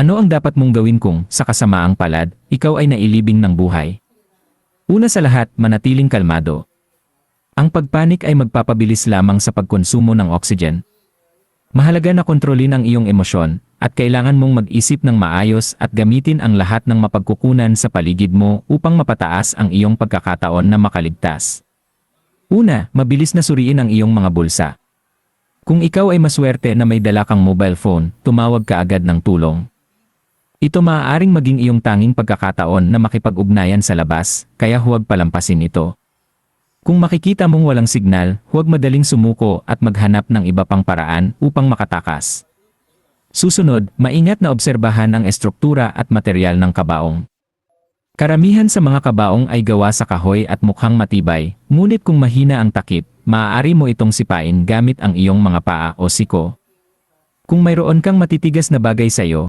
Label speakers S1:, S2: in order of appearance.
S1: Ano ang dapat mong gawin kung, sa kasamaang palad, ikaw ay nailibing ng buhay? Una sa lahat, manatiling kalmado. Ang pagpanik ay magpapabilis lamang sa pagkonsumo ng oxygen. Mahalaga na kontrolin ang iyong emosyon, at kailangan mong mag-isip ng maayos at gamitin ang lahat ng mapagkukunan sa paligid mo upang mapataas ang iyong pagkakataon na makaligtas. Una, mabilis na suriin ang iyong mga bulsa. Kung ikaw ay maswerte na may dala kang mobile phone, tumawag ka agad ng tulong. Ito maaaring maging iyong tanging pagkakataon na makipag-ugnayan sa labas, kaya huwag palampasin ito. Kung makikita mong walang signal, huwag madaling sumuko at maghanap ng iba pang paraan upang makatakas. Susunod, maingat na obserbahan ang estruktura at material ng kabaong. Karamihan sa mga kabaong ay gawa sa kahoy at mukhang matibay, ngunit kung mahina ang takip, maaari mo itong sipain gamit ang iyong mga paa o siko. Kung mayroon kang matitigas na bagay sa iyo,